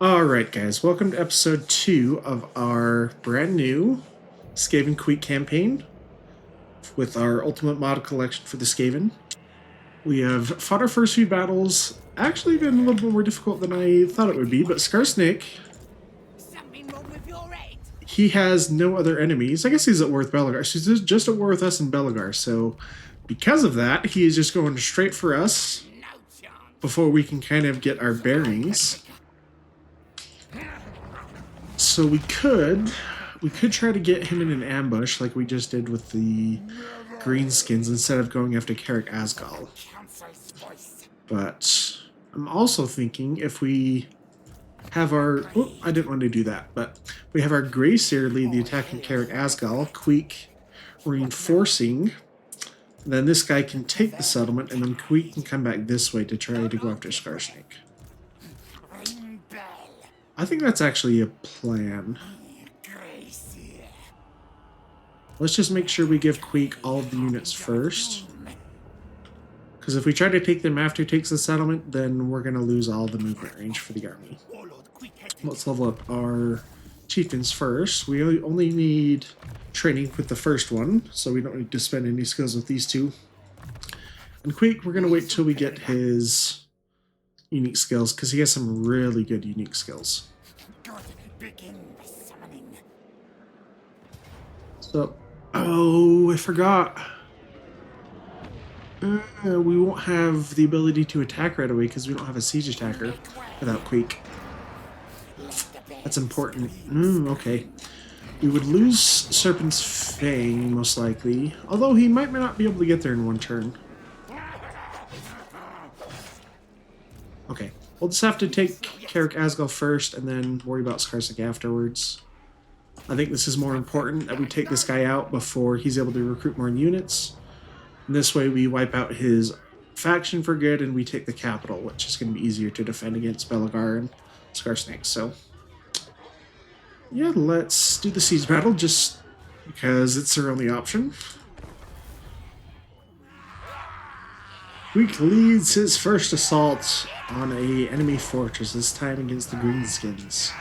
Alright guys, welcome to episode 2 of our brand new Skaven Queek campaign with our ultimate mod collection for the Skaven. We have fought our first few battles, actually been a little bit more difficult than I thought it would be, but Skarsnik, he has no other enemies. I guess he's at war with Belagar, so he's just at war with us and Belagar, so because of that, he is just going straight for us before we can kind of get our bearings. So we could try to get him in an ambush like we just did with the greenskins instead of going after Karak Azgal. But I'm also thinking if we have our... Oh, I didn't want to do that, but we have our Greyseer lead the attack on Karak Azgal, Queek reinforcing. Then this guy can take the settlement, and then Queek can come back this way to try to go after Skarsnik. I think that's actually a plan. Let's just make sure we give Queek all of the units first. Because if we try to take them after he takes the settlement, then we're going to lose all the movement range for the army. Let's level up our chieftains first. We only need training with the first one, so we don't need to spend any skills with these two. And Queek, we're going to wait till we get his unique skills, because he has some really good unique skills. So, oh, I forgot. We won't have the ability to attack right away because we don't have a siege attacker without Queek. That's important. Okay. We would lose Serpent's Fang, most likely. Although he might not be able to get there in one turn. Okay. We'll just have to take Karak Azgal first and then worry about Skarsnik afterwards. I think this is more important that we take this guy out before he's able to recruit more units. And this way we wipe out his faction for good and we take the capital, which is going to be easier to defend against Belagar and Skarsnik. So, yeah, let's do the siege battle just because it's our only option. Queek leads his first assault on a enemy fortress, this time against the Greenskins.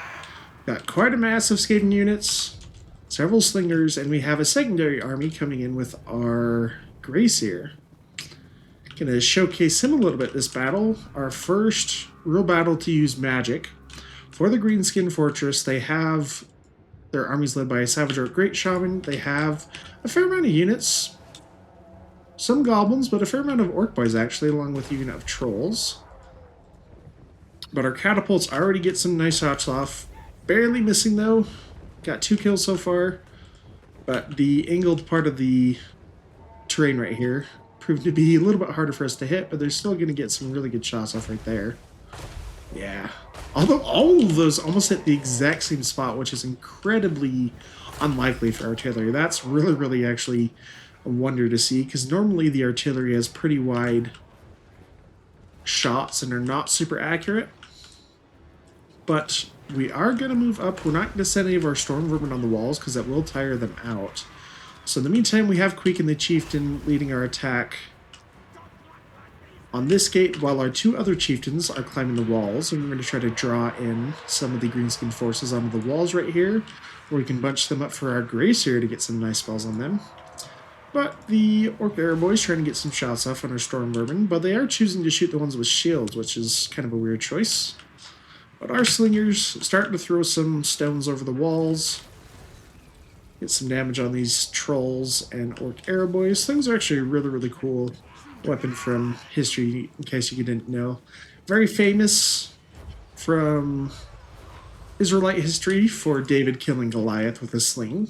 Got quite a mass of Skaven units, several slingers, and we have a secondary army coming in with our Greyseer. Gonna showcase him a little bit this battle. Our first real battle to use magic. For the Greenskin Fortress, they have their armies led by a Savage Orc Great Shaman. They have a fair amount of units. Some goblins, but a fair amount of orc boys actually, along with a unit of trolls. But our catapults already get some nice shots off. Barely missing though. Got 2 kills so far. But the angled part of the terrain right here proved to be a little bit harder for us to hit, but they're still going to get some really good shots off right there. Yeah. Although all of those almost hit the exact same spot, which is incredibly unlikely for artillery. That's really actually a wonder to see, because normally the artillery has pretty wide shots and are not super accurate. But we are going to move up. We're not going to send any of our storm vermin on the walls because that will tire them out. So in the meantime, we have Queek and the Chieftain leading our attack on this gate while our 2 other chieftains are climbing the walls. And we're going to try to draw in some of the greenskin forces onto the walls right here, where we can bunch them up for our Greyseer to get some nice spells on them. But the Orc Arrow Boys trying to get some shots off on our storm vermin, but they are choosing to shoot the ones with shields, which is kind of a weird choice. But our slingers starting to throw some stones over the walls. Get some damage on these trolls and Orc Arrow Boys. Things are actually a really cool weapon from history, in case you didn't know. Very famous from Israelite history for David killing Goliath with a sling.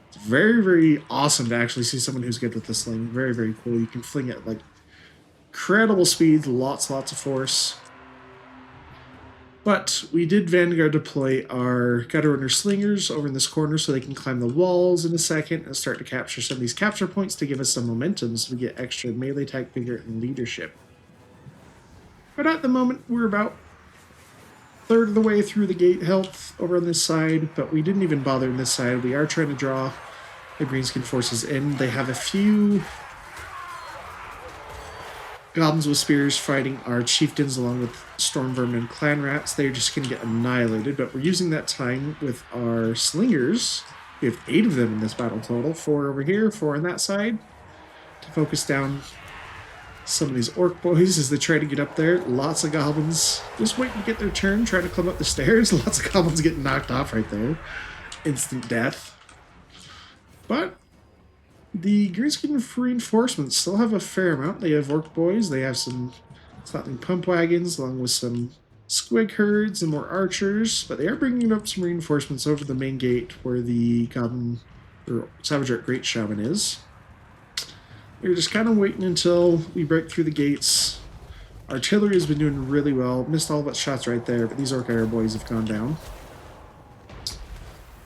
It's very awesome to actually see someone who's good with the sling. Very cool. You can fling it like incredible speed, lots of force. But we did Vanguard deploy our Gutter Runner Slingers over in this corner so they can climb the walls in a second and start to capture some of these capture points to give us some momentum so we get extra melee attack, vigor, and leadership. But at the moment, we're about a third of the way through the gate health over on this side, but we didn't even bother on this side. We are trying to draw the Greenskin forces in. They have a few Goblins with spears fighting our chieftains along with storm vermin and clan rats. They're just going to get annihilated, but we're using that time with our slingers. We have 8 of them in this battle total. 4 over here, 4 on that side. To focus down some of these orc boys as they try to get up there. Lots of goblins just waiting to get their turn, trying to climb up the stairs. Lots of goblins getting knocked off right there. Instant death. But the Greenskin reinforcements still have a fair amount. They have orc boys, they have some Slatling pump wagons, along with some squig herds and more archers, but they are bringing up some reinforcements over the main gate where the Goblin or Savage Art Great Shaman is. We're just kind of waiting until we break through the gates. Artillery has been doing really well. Missed all but shots right there, but these Orc Iron boys have gone down.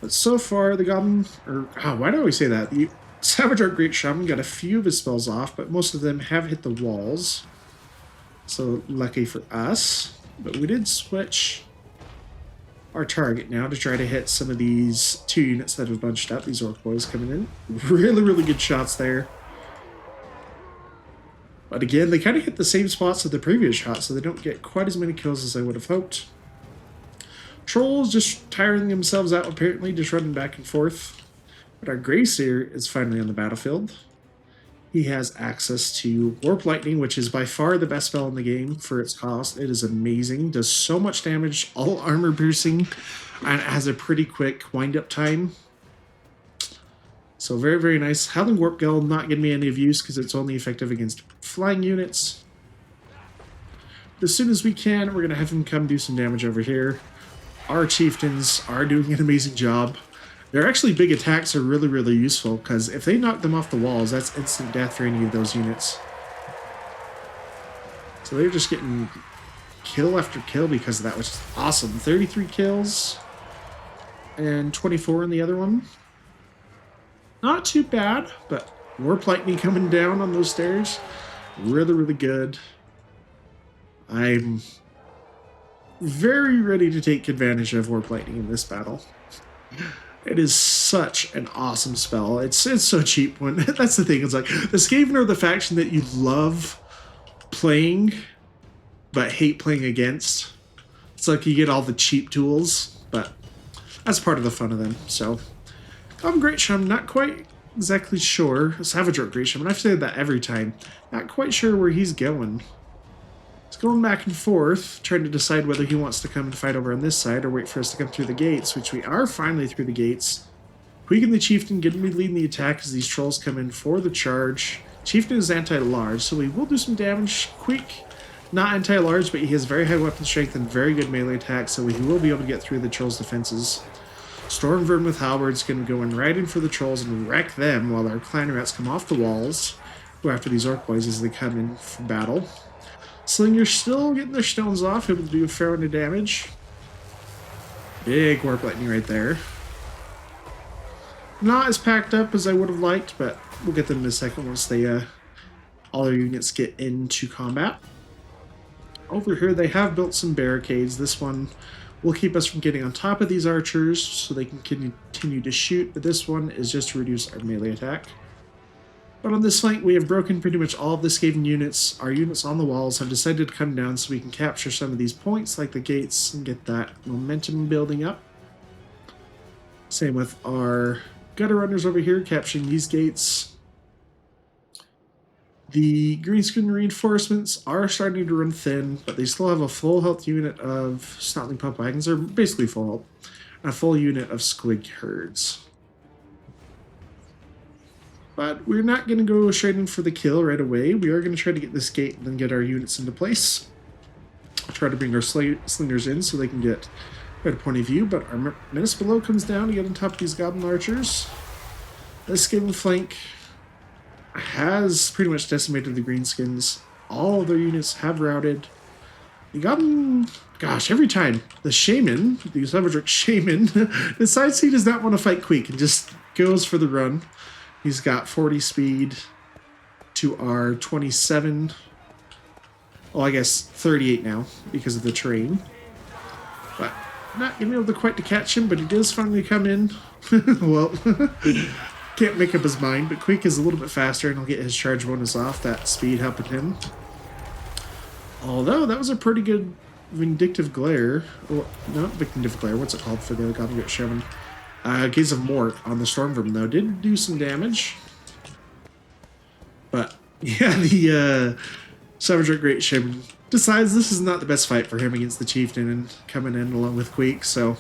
But so far, the Goblin, or why do I always say that? The Savage Art Great Shaman got a few of his spells off, but most of them have hit the walls. So lucky for us. But we did switch our target now to try to hit some of these 2 units that have bunched up. These Orc boys coming in. Really, really good shots there. But again, they kind of hit the same spots as the previous shot, so they don't get quite as many kills as I would have hoped. Trolls just tiring themselves out, apparently, just running back and forth. But our Greyseer is finally on the battlefield. He has access to Warp Lightning, which is by far the best spell in the game for its cost. It is amazing. Does so much damage, all armor piercing, and it has a pretty quick wind-up time. So very, very nice. Howling Warp Gale not giving me any of use because it's only effective against flying units. But as soon as we can, we're going to have him come do some damage over here. Our chieftains are doing an amazing job. Their actually big attacks are really, really useful because if they knock them off the walls, that's instant death for any of those units. So they're just getting kill after kill because of that, which is awesome. 33 kills and 24 in the other one. Not too bad, but Warp Lightning coming down on those stairs. Really, really good. I'm very ready to take advantage of Warp Lightning in this battle. It is such an awesome spell. It's so cheap. When that's the thing. It's like the Skaven are the faction that you love playing, but hate playing against. It's like you get all the cheap tools, but that's part of the fun of them. So, Great Shaman, not quite exactly sure. Savage Art Great Shaman, I've said that every time. Not quite sure where he's going. He's going back and forth, trying to decide whether he wants to come and fight over on this side or wait for us to come through the gates, which we are finally through the gates. Queek and the Chieftain getting me leading the attack as these trolls come in for the charge. Chieftain is anti-large, so we will do some damage. Queek, not anti-large, but he has very high weapon strength and very good melee attack, so he will be able to get through the trolls' defenses. Storm Vermin with Halberds going to go in right in for the trolls and wreck them while our clan rats come off the walls, go after these orc boys as they come in for battle. Slingers still getting their stones off, able to do a fair amount of damage. Big Warp Lightning right there. Not as packed up as I would have liked, but we'll get them in a second once they all their units get into combat. Over here they have built some barricades. This one will keep us from getting on top of these archers so they can continue to shoot, but this one is just to reduce our melee attack. But on this flank, we have broken pretty much all of the Skaven units. Our units on the walls have decided to come down so we can capture some of these points, like the gates, and get that momentum building up. Same with our gutter runners over here, capturing these gates. The green screen reinforcements are starting to run thin, but they still have a full health unit of Snotling Pump Wagons, or basically full health, and a full unit of Squig Herds. But we're not going to go straight in for the kill right away. We are going to try to get this gate and then get our units into place. Try to bring our slingers in so they can get a better point of view. But our menace below comes down to get on top of these goblin archers. This Skaven flank has pretty much decimated the greenskins. All of their units have routed. The goblin, gosh, every time the shaman, the Savage Shaman, decides he does not want to fight Queek and just goes for the run. He's got 40 speed to our 27. Well, I guess 38 now because of the terrain. But not going to be able to quite to catch him, but he does finally come in. Well, can't make up his mind, but Queek is a little bit faster and he'll get his charge bonus off, that speed helping him. Although that was a pretty good vindictive glare. Or, not vindictive glare, what's it called for the Goblin Shaman? Gaze of Mort on the Stormverm, though, did do some damage. But, yeah, the Savage Great Shaman decides this is not the best fight for him against the Chieftain and coming in along with Queek, so...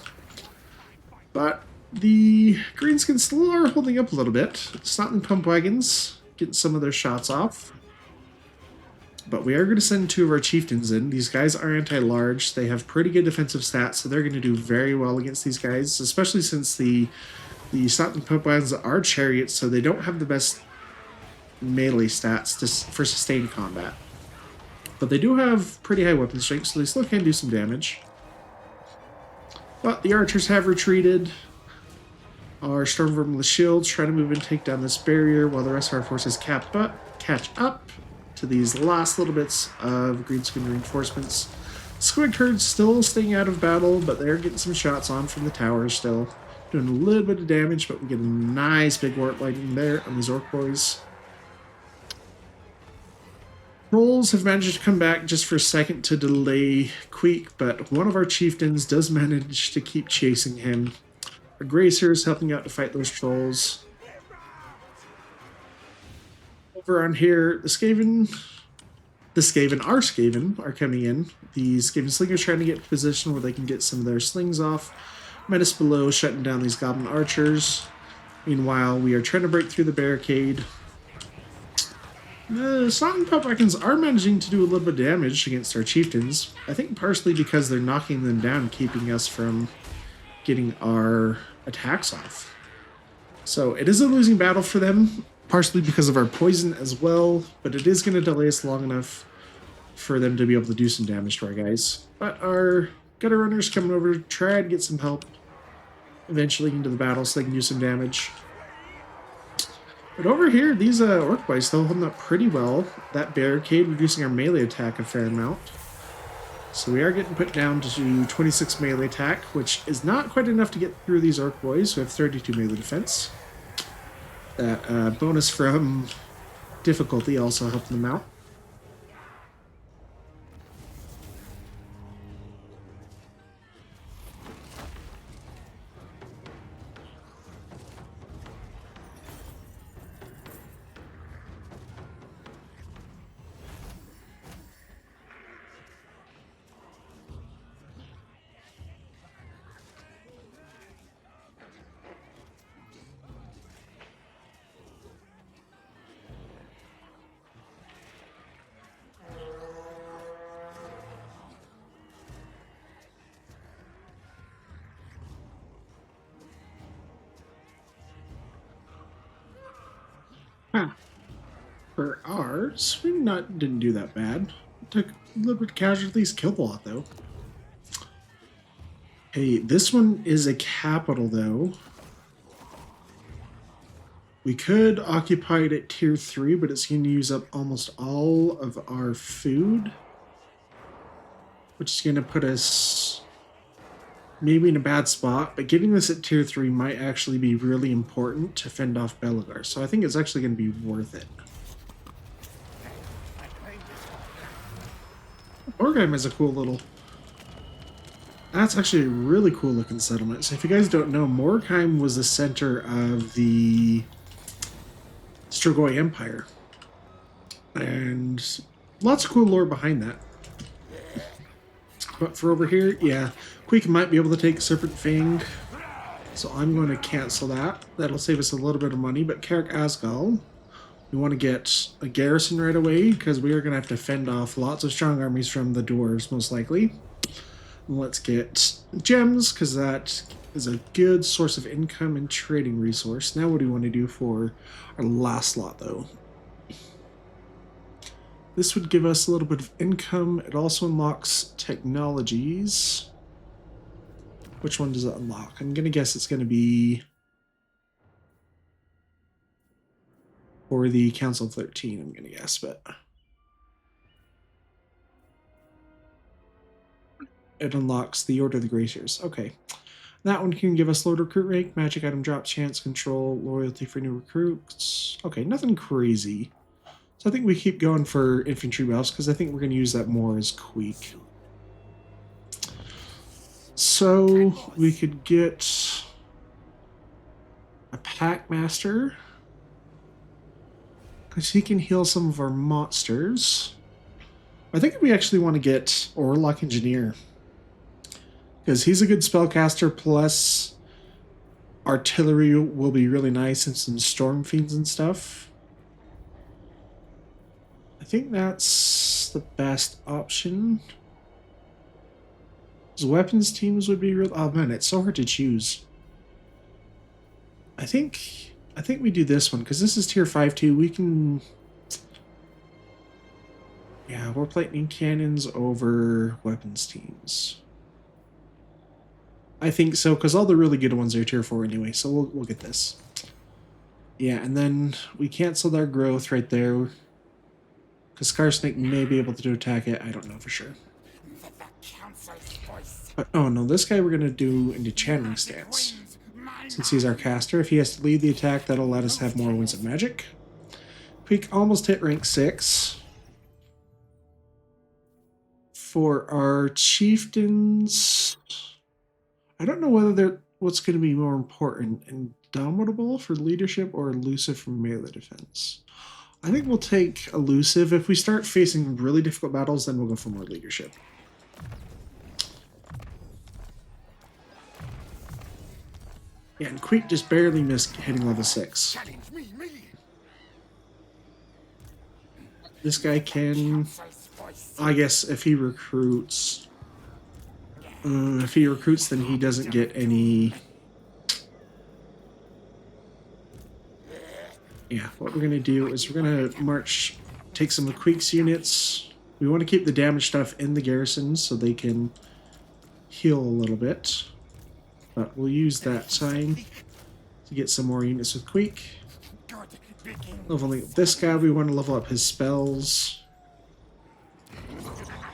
But the Greenskins still are holding up a little bit. Snotting Pump Wagons, getting some of their shots off. But we are going to send 2 of our Chieftains in. These guys are anti-large. They have pretty good defensive stats, so they're going to do very well against these guys, especially since the Snotting Pump Wagons are chariots, so they don't have the best melee stats for sustained combat. But they do have pretty high weapon strength, so they still can do some damage. But the archers have retreated. Our Stormverm with shields try to move and take down this barrier while the rest of our forces catch up to these last little bits of Greenskin reinforcements. Squig Herd's still staying out of battle, but they're getting some shots on from the towers still. Doing a little bit of damage, but we get a nice big warp lightning there on these Orc boys. Trolls have managed to come back just for a second to delay Queek, but one of our chieftains does manage to keep chasing him. Our Gracer is helping out to fight those trolls. Over on here, our Skaven are coming in. The Skaven Slingers trying to get to a position where they can get some of their slings off. Menace below, shutting down these Goblin Archers. Meanwhile, we are trying to break through the barricade. The Snotting Pump Wagons are managing to do a little bit of damage against our chieftains. I think partially because they're knocking them down, keeping us from getting our attacks off. So it is a losing battle for them, partially because of our poison as well, but it is going to delay us long enough for them to be able to do some damage to our guys. But our gutter runners coming over to try and get some help eventually into the battle so they can do some damage. But over here, these Orc boys still holding up pretty well. That barricade reducing our melee attack a fair amount. So we are getting put down to 26 melee attack, which is not quite enough to get through these Orc boys who have 32 melee defense. That bonus from difficulty also helping them out. Huh. For ours, we didn't do that bad. Took a little bit of casualties, killed a lot though. Hey, this one is a capital though. We could occupy it at tier 3, but it's going to use up almost all of our food, which is going to put us maybe in a bad spot, but getting this at tier 3 might actually be really important to fend off Belagar, so I think it's actually going to be worth it. Orgheim is a cool little... That's actually a really cool looking settlement. So if you guys don't know, Morgheim was the center of the Strigoi Empire. And lots of cool lore behind that. But for over here, yeah, Queek might be able to take Serpent Fang. So I'm going to cancel that. That'll save us a little bit of money. But Karak Azgal, we want to get a garrison right away because we are going to have to fend off lots of strong armies from the dwarves, most likely. And let's get gems because that is a good source of income and trading resource. Now what do we want to do for our last lot though? This would give us a little bit of income. It also unlocks technologies. Which one does it unlock? I'm going to guess it's going to be for the Council of 13, I'm going to guess, but it unlocks the Order of the Graciers. Okay. That one can give us low recruit rank, magic item drop, chance control, loyalty for new recruits. Okay, nothing crazy. So I think we keep going for infantry buffs because I think we're going to use that more as Queek. So we could get a Pack Master because he can heal some of our monsters. I think we actually want to get Orlock Engineer because he's a good spellcaster, plus artillery will be really nice and some storm fiends and stuff. I think that's the best option. His weapons teams would be real. Oh man, it's so hard to choose. I think we do this one because this is tier 5 too. We can. Yeah, we're lightning cannons over weapons teams. I think so because all the really good ones are tier 4 anyway. So we'll get this. Yeah, and then we canceled our growth right there because Skarsnik may be able to attack it. I don't know for sure. But, oh no, this guy we're going to do into channeling stance. Since he's our caster, if he has to lead the attack, that'll let us have more winds of magic. Queek almost hit rank 6. For our chieftains, I don't know whether what's going to be more important, Indomitable for leadership or Elusive for melee defense. I think we'll take Elusive. If we start facing really difficult battles, then we'll go for more leadership. Yeah, and Queek just barely missed hitting level 6. This guy can, I guess, if he recruits, then he doesn't get any. Yeah, what we're going to do is we're going to march, take some of Queek's units. We want to keep the damage stuff in the garrison so they can heal a little bit. But we'll use that time to get some more units with Queek. Leveling up this guy, we want to level up his spells.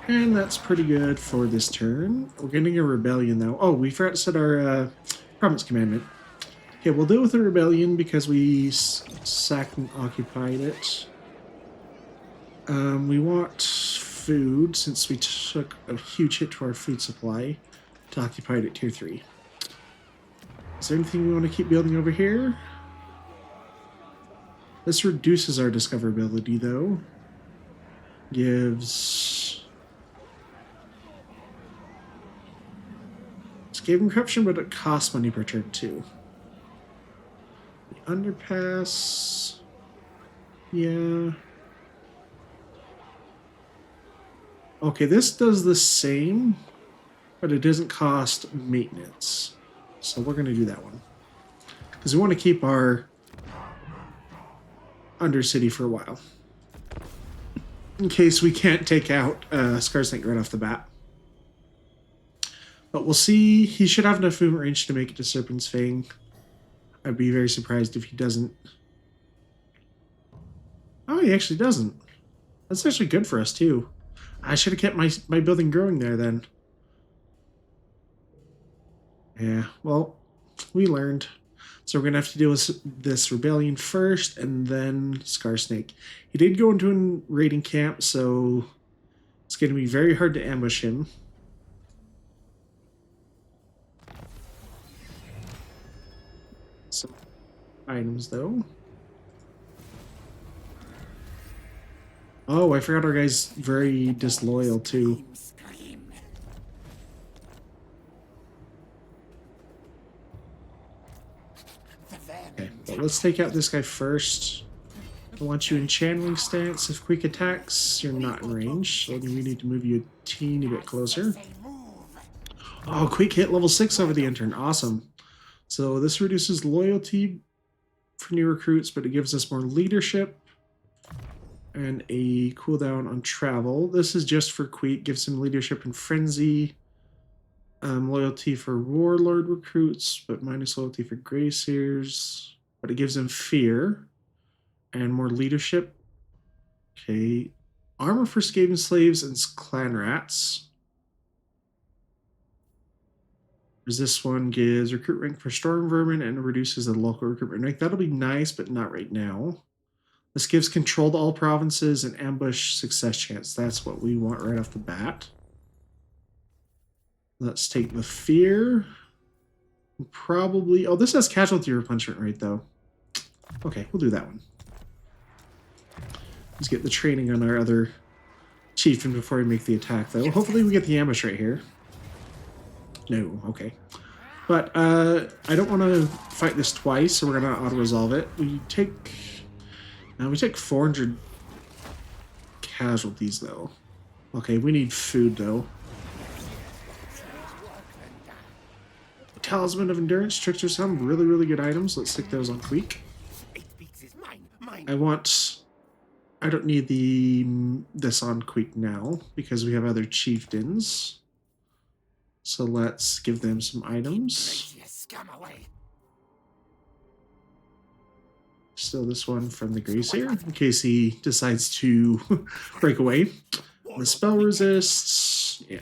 And that's pretty good for this turn. We're getting a rebellion though. Oh, we forgot to set our province commandment. Okay, we'll deal with the rebellion because we sacked and occupied it. We want food since we took a huge hit to our food supply to occupy it at tier 3. Is there anything we want to keep building over here? This reduces our discoverability, though. Gives Skaven corruption, but it costs money per turn, too. The underpass. Yeah. Okay, this does the same, but it doesn't cost maintenance. So we're going to do that one. Because we want to keep our Undercity for a while. In case we can't take out Skarsnik right off the bat. But we'll see. He should have enough movement range to make it to Serpent's Fang. I'd be very surprised if he doesn't. Oh, he actually doesn't. That's actually good for us, too. I should have kept my building growing there, then. Yeah, well, we learned. So we're going to have to deal with this rebellion first, and then Skarsnik. He did go into a raiding camp, so it's going to be very hard to ambush him. Some items, though. Oh, I forgot our guy's very disloyal, too. Okay, but let's take out this guy first. I want you in channeling stance. If Queek attacks, you're not in range, so we need to move you a teeny bit closer. Oh, Queek hit level 6 over the intern. Awesome. So this reduces loyalty for new recruits, but it gives us more leadership and a cooldown on travel. This is just for Queek. Gives him leadership and frenzy. Loyalty for warlord recruits, but minus loyalty for Greyseers. But it gives him fear and more leadership. Okay. Armor for Skaven slaves and clan rats. This one gives recruit rank for storm vermin and reduces the local recruitment rank. That'll be nice, but not right now. This gives control to all provinces and ambush success chance. That's what we want right off the bat. Let's take the fear. Probably... Oh, this has casualty replenishment rate, though. Okay, we'll do that one. Let's get the training on our other chieftain before we make the attack, though. Hopefully we get the ambush right here. No, okay. But I don't want to fight this twice, so we're going to auto-resolve it. We take 400 casualties, though. Okay, we need food, though. Talisman of Endurance, Trickster's Helm, really, really good items. Let's stick those on Queek. I don't need this on Queek now, because we have other chieftains. So let's give them some items. Still this one from the Gracier, in case he decides to break away. The spell resists, yeah.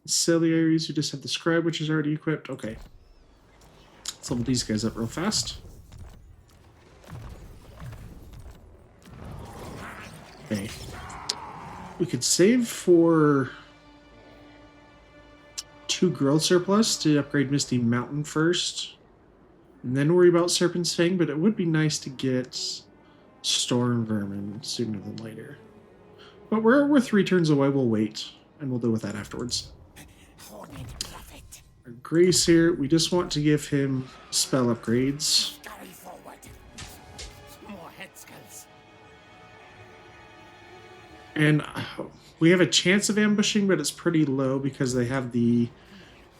Auxiliaries, you just have the scribe, which is already equipped. Okay. Let's level these guys up real fast. Okay. We could save for 2 growth surplus to upgrade Misty Mountain first, and then worry about Serpent's Fang, but it would be nice to get Storm Vermin sooner than later. But we're 3 turns away, we'll wait, and we'll deal with that afterwards. Our Grace here, we just want to give him spell upgrades. And we have a chance of ambushing, but it's pretty low because they have the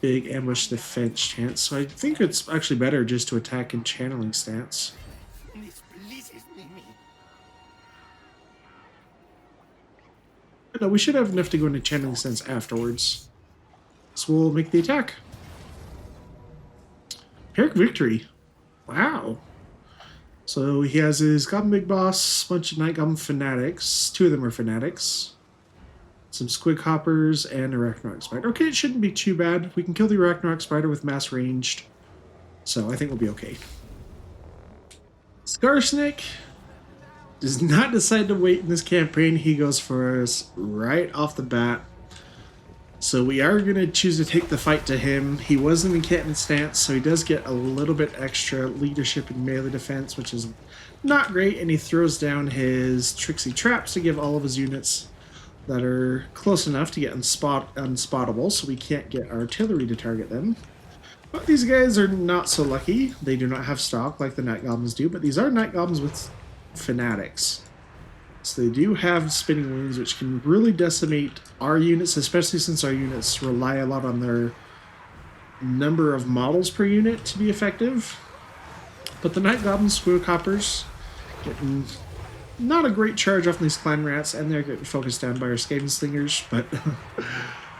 big ambush defense chance. So I think it's actually better just to attack in channeling stance. No, we should have enough to go into channeling stance afterwards. So we'll make the attack. Pyrrhic Victory. Wow. So he has his Goblin Big Boss, bunch of Night Goblin Fanatics. 2 of them are Fanatics. Some Squig Hoppers, and a Ragnarok Spider. Okay, it shouldn't be too bad. We can kill the Ragnarok Spider with mass ranged. So I think we'll be okay. Skarsnik does not decide to wait in this campaign. He goes for us right off the bat. So we are going to choose to take the fight to him. He was in encampment stance, so he does get a little bit extra leadership and melee defense, which is not great. And he throws down his Tricksy Traps to give all of his units that are close enough to get unspottable, so we can't get artillery to target them. But these guys are not so lucky. They do not have stock like the Night Goblins do, but these are Night Goblins with Fanatics. So they do have Spinning Wounds, which can really decimate our units, especially since our units rely a lot on their number of models per unit to be effective. But the Night Goblin Squig Hoppers getting not a great charge off these Clan Rats, and they're getting focused down by our Skaven Slingers, but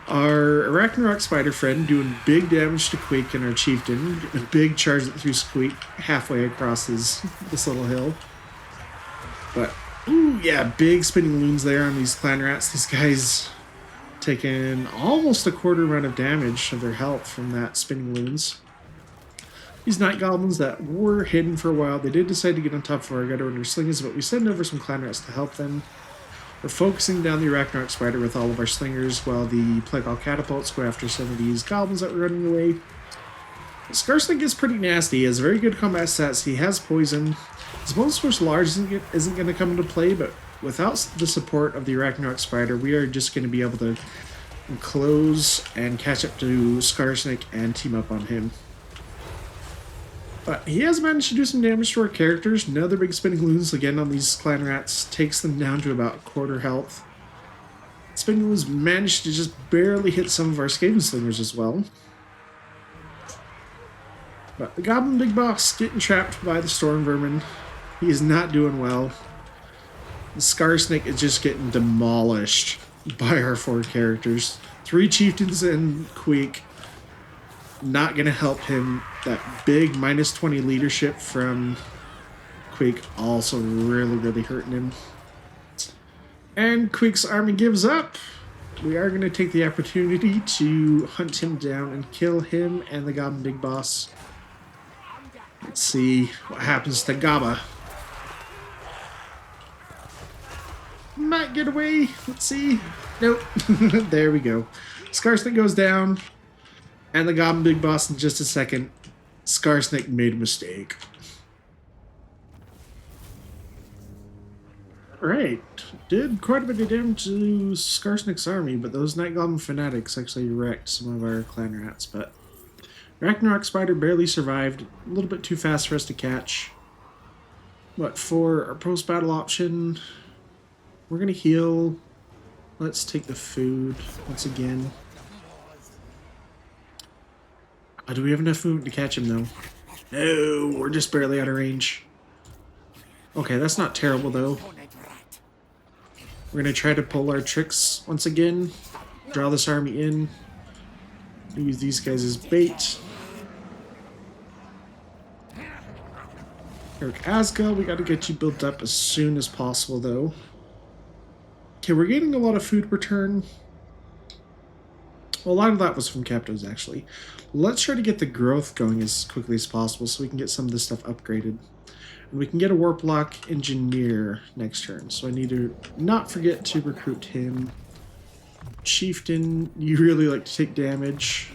our Ragnarok Spider friend doing big damage to Queek and our Chieftain, getting a big charge through Squeak halfway across this little hill. But ooh, yeah, big spinning wounds there on these Clan Rats. These guys taking almost a quarter amount of damage of their health from that spinning wounds. These Night Goblins that were hidden for a while, they did decide to get on top of our Gutter Under Slingers, but we send over some Clan Rats to help them. We're focusing down the Ragnarok Spider with all of our Slingers, while the Plague All Catapults go after some of these Goblins that were running away. Skarsnik is pretty nasty. He has very good combat stats. He has poison. His bonus force large isn't going to come into play, but without the support of the Ragnarok Spider, we are just going to be able to close and catch up to Skarsnik and team up on him. But he has managed to do some damage to our characters. Another big spinning wounds again on these Clan Rats takes them down to about quarter health. Spinning wounds managed to just barely hit some of our Skaven Slingers as well. But the Goblin Big Boss getting trapped by the Storm Vermin. He is not doing well. The Skarsnik is just getting demolished by our 4 characters. 3 Chieftains and Queek. Not going to help him. That big -20 leadership from Queek also really hurting him. And Queek's army gives up. We are going to take the opportunity to hunt him down and kill him and the Goblin Big Boss. Let's see what happens to Gaba. Might get away. Let's see. Nope. There we go. Skarsnik goes down. And the Goblin Big Boss in just a second. Skarsnik made a mistake. Alright. Did quite a bit of damage to Skarsnik's army, but those Night Goblin fanatics actually wrecked some of our clan rats. But Ragnarok Spider barely survived. A little bit too fast for us to catch. But for our post-battle option, we're going to heal. Let's take the food once again. Do we have enough food to catch him, though? No, we're just barely out of range. Okay, that's not terrible, though. We're going to try to pull our tricks once again. Draw this army in. Use these guys as bait. Karak, Azgal, we got to get you built up as soon as possible, though. Okay, we're getting a lot of food return. Well, a lot of that was from captives, actually. Let's try to get the growth going as quickly as possible so we can get some of this stuff upgraded. And we can get a Warplock Engineer next turn, so I need to not forget to recruit him. Chieftain, you really like to take damage.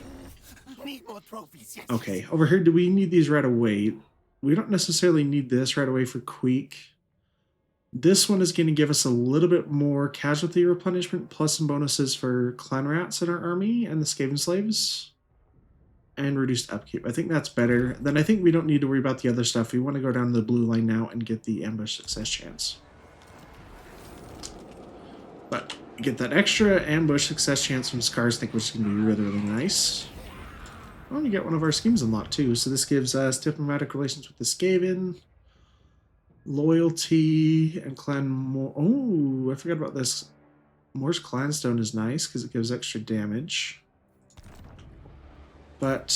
Okay, over here, do we need these right away? We don't necessarily need this right away for Queek. This one is going to give us a little bit more casualty replenishment, plus some bonuses for clan rats in our army and the Skaven slaves. And reduced upkeep. I think that's better. Then I think we don't need to worry about the other stuff. We want to go down the blue line now and get the ambush success chance. But get that extra ambush success chance from Skarsnik, which is going to be really, really nice. Oh, and you get one of our schemes unlocked too. So this gives us diplomatic relations with the Skaven. Loyalty and clan more. Oh, I forgot about this. Moore's Clanstone is nice because it gives extra damage. But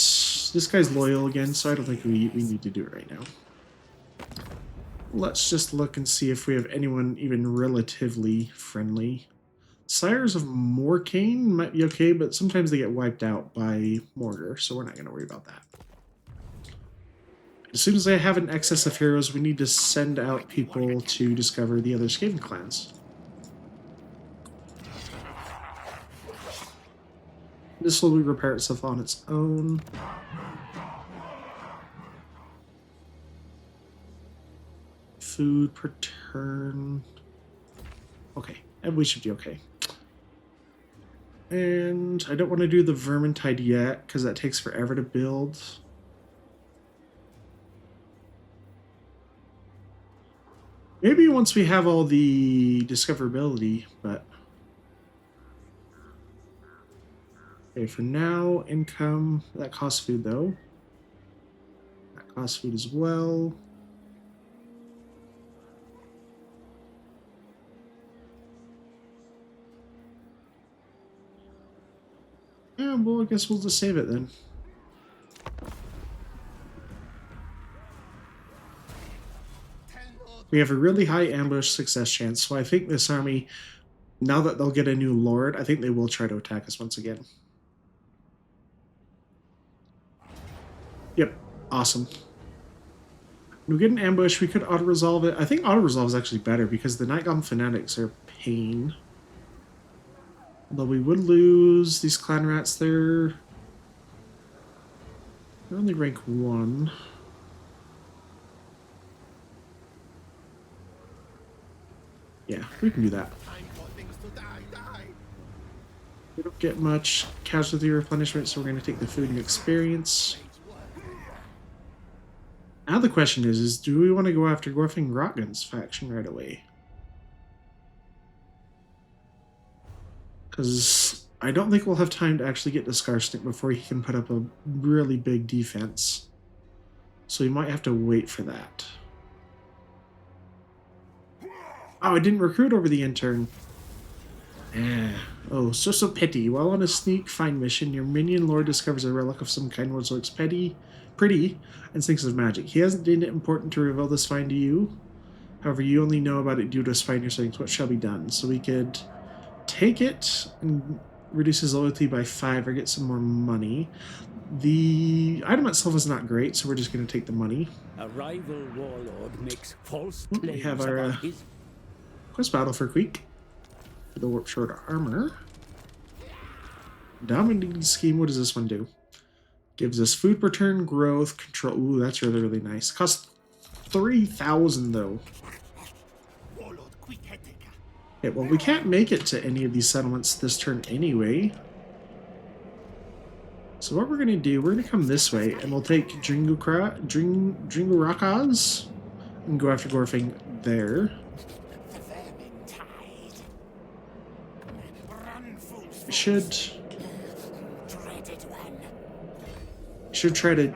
this guy's loyal again, so I don't think we need to do it right now. Let's just look and see if we have anyone even relatively friendly. Sires of Morcane might be okay, but sometimes they get wiped out by Mortar, so we're not going to worry about that. As soon as I have an excess of heroes, we need to send out people to discover the other Skaven clans. This will repair itself on its own. Food per turn. Okay, and we should be okay. And I don't want to do the Vermintide yet, because that takes forever to build. Maybe once we have all the discoverability, but... Okay, for now, income. That costs food, though. That costs food as well. Yeah, well, I guess we'll just save it then. We have a really high ambush success chance, so I think this army, now that they'll get a new lord, I think they will try to attack us once again. Yep, awesome. When we get an ambush, we could auto-resolve it. I think auto-resolve is actually better because the Night Goblin Fanatics are a pain. Although we would lose these clan rats there. They're only rank 1. Yeah, we can do that. We don't get much casualty replenishment, so we're going to take the food and experience. Now the question is do we want to go after Gorfing Rotgun's faction right away? Because I don't think we'll have time to actually get to Skarsnik before he can put up a really big defense. So we might have to wait for that. Oh, I didn't recruit over the intern. Oh, so petty. While on a sneak find mission, your minion lord discovers a relic of some kind which looks pretty, and thinks of magic. He hasn't deemed it important to reveal this find to you. However, you only know about it due to spy in your settings. What shall be done? So we could take it and reduces loyalty by 5 or get some more money. The item itself is not great, so we're just going to take the money. A rival warlord makes false We claims have our about his... quest battle for Queek. For the warp short armor. Dominating scheme, what does this one do? Gives us food per turn, growth, control. Ooh, that's really, really nice. Costs 3,000 though. Okay, well, we can't make it to any of these settlements this turn anyway. So what we're going to do, we're going to come this way, and we'll take Dringurakas and go after Gorfing there. Should try to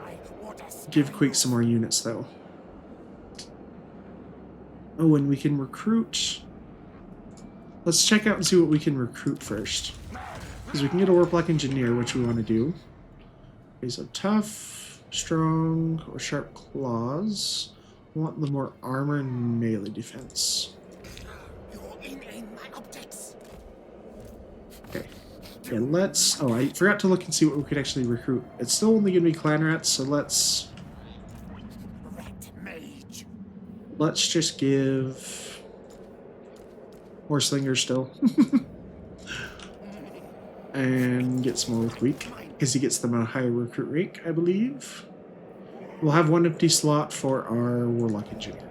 give Queek some more units, though. Oh, and we can recruit... Let's check out and see what we can recruit first. Because we can get a Warlock Engineer, which we want to do. Okay, so tough, strong, or sharp claws. We want the more armor and melee defense. Okay. Yeah, let's... Oh, I forgot to look and see what we could actually recruit. It's still only going to be clan rats, so let's just give... more slingers still. And get some more with Queek, because he gets them at a higher recruit rank, I believe. We'll have one empty slot for our Warlock Engineer.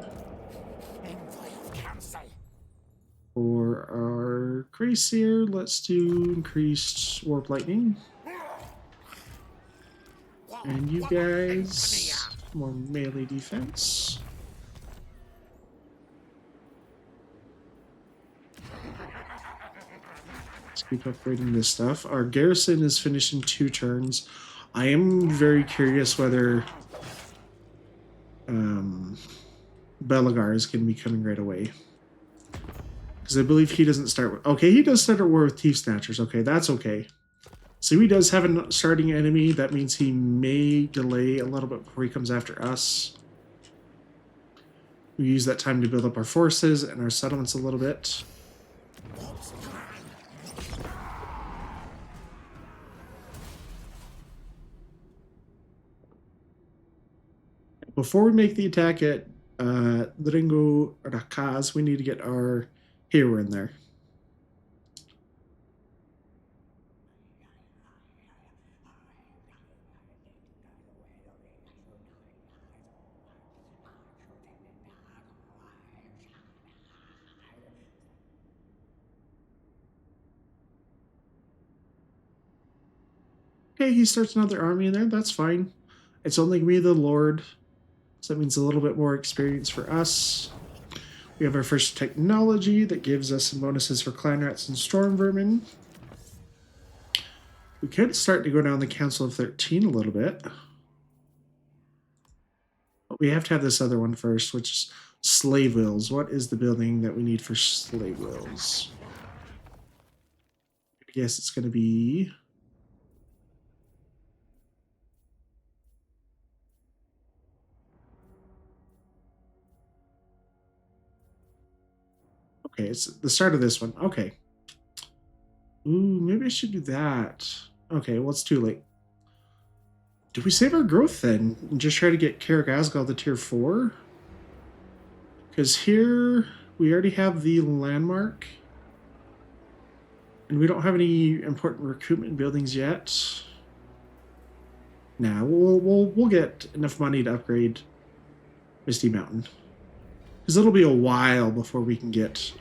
For our Crazier, let's do increased Warp Lightning. And you guys, more melee defense. Let's keep upgrading this stuff. Our garrison is finished in 2 turns. I am very curious whether Belagar is going to be coming right away. Because I believe he doesn't start with... Okay, he does start at war with Thief Snatchers. Okay, that's okay. So he does have a starting enemy. That means he may delay a little bit before he comes after us. We use that time to build up our forces and our settlements a little bit. Before we make the attack at Dringo Rakaz, we need to get our hero in there. Okay, he starts another army in there. That's fine. It's only me, the Lord. So that means a little bit more experience for us. We have our first technology that gives us some bonuses for clan rats and storm vermin. We could start to go down the Council of 13 a little bit. But we have to have this other one first, which is slave wills. What is the building that we need for slave wills? I guess it's going to be... Okay, it's the start of this one. Okay. Ooh, maybe I should do that. Okay, well, it's too late. Do we save our growth then and just try to get Karak Azgal to tier 4? Because here we already have the landmark. And we don't have any important recruitment buildings yet. Nah, we'll get enough money to upgrade Misty Mountain. Because it'll be a while before we can get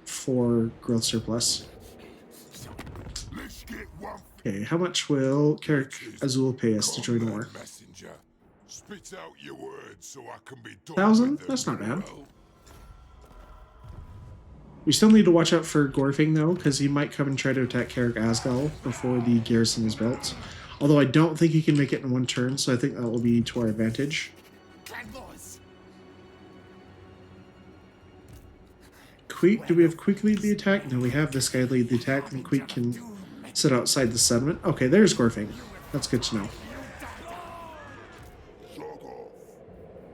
4 growth surplus. Okay, how much will Karak Azul pay us to join the war? 1,000? That's not bad. We still need to watch out for Gorfing though, because he might come and try to attack Karak Azgal before the garrison is built. Although I don't think he can make it in 1 turn, so I think that will be to our advantage. Queek, do we have Queek lead the attack? No, we have this guy lead the attack, and Queek can sit outside the settlement. Okay, there's Gorfing. That's good to know.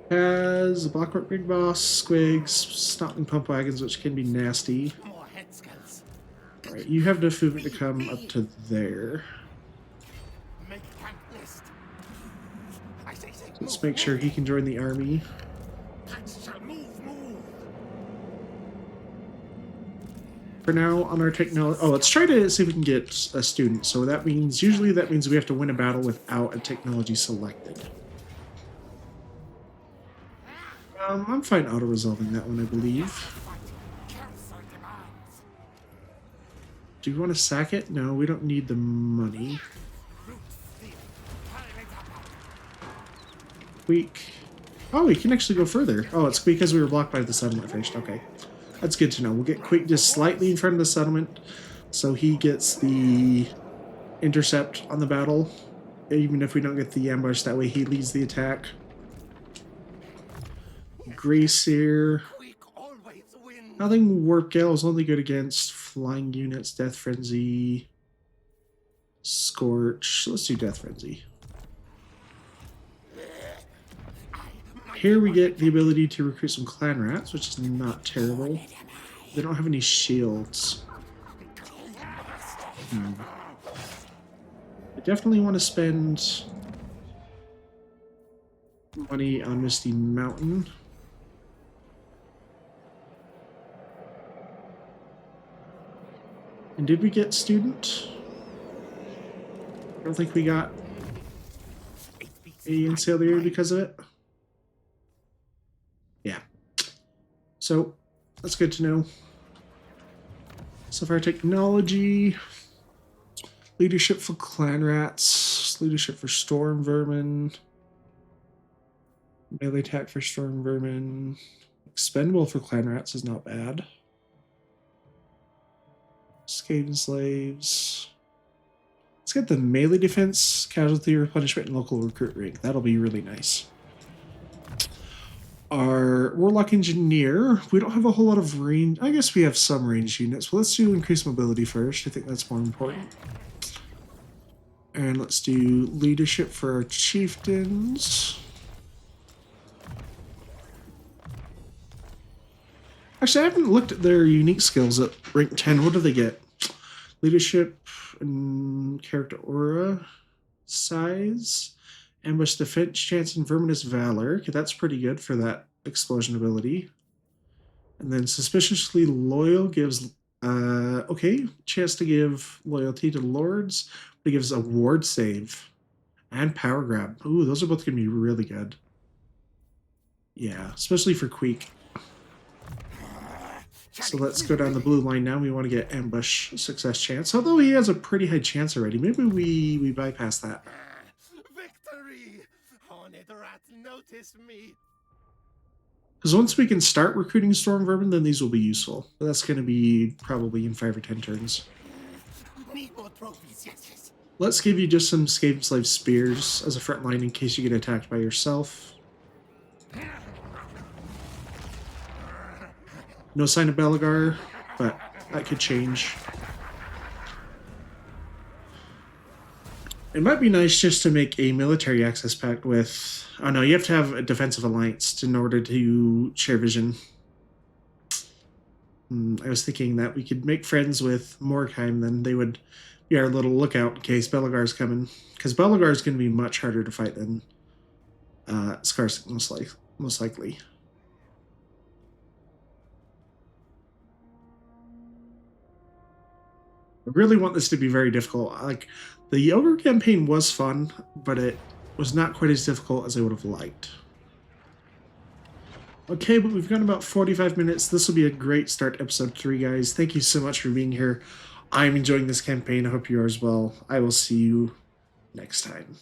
Has a Blockwork Big Boss, Squigs, Stomping Pump Wagons, which can be nasty. Right, you have enough movement to come up to there. Make camp list. I say, Let's make sure he can join the army. Tanks shall move. For now, on our technology... Oh, let's try to see if we can get a student. So that means... Usually that means we have to win a battle without a technology selected. I'm fine auto-resolving that one, I believe. Do we want to sack it? No, we don't need the money. Queek. Oh, we can actually go further. Oh, it's because we were blocked by the settlement first. Okay. That's good to know. We'll get Queek just slightly in front of the settlement, so he gets the intercept on the battle. Even if we don't get the ambush, that way he leads the attack. Gracier. Nothing Warp Gale is only good against flying units, Death Frenzy, Scorch. Let's do Death Frenzy. Here we get the ability to recruit some clan rats, which is not terrible. They don't have any shields. I definitely want to spend money on Misty Mountain. And did we get student? I don't think we got a insular because of it. Yeah. So, that's good to know. So far, technology, leadership for clan rats, leadership for storm vermin, melee attack for storm vermin, expendable for clan rats is not bad. Skaven slaves. Let's get the melee defense, casualty replenishment, and local recruit rank. That'll be really nice. Our Warlock Engineer, we don't have a whole lot of range. I guess we have some range units, but let's do increased mobility first. I think that's more important. And let's do leadership for our chieftains. Actually, I haven't looked at their unique skills at rank 10. What do they get? Leadership and character aura, size, ambush defense chance, and verminous valor. Okay, that's pretty good for that explosion ability. And then suspiciously loyal gives, okay, chance to give loyalty to lords, but it gives a ward save and power grab. Ooh, those are both going to be really good. Yeah, especially for Queek. So let's go down the blue line now. We want to get ambush success chance. Although he has a pretty high chance already. Maybe we bypass that. Victory! Horned rats notice me. Because once we can start recruiting storm vermin, then these will be useful. But that's going to be probably in 5 or 10 turns. Need more trophies, yes. Let's give you just some Skaven slave spears as a front line in case you get attacked by yourself. No sign of Belagar, but that could change. It might be nice just to make a military access pact with... Oh no, you have to have a defensive alliance in order to share vision. I was thinking that we could make friends with Morkheim, then they would be our little lookout in case Belagar's coming. Because Belagar is going to be much harder to fight than Skarsnik, most likely. I really want this to be very difficult. Like, the Ogre campaign was fun, but it was not quite as difficult as I would have liked. Okay, but we've gone about 45 minutes. This will be a great start to episode 3, guys. Thank you so much for being here. I'm enjoying this campaign. I hope you are as well. I will see you next time.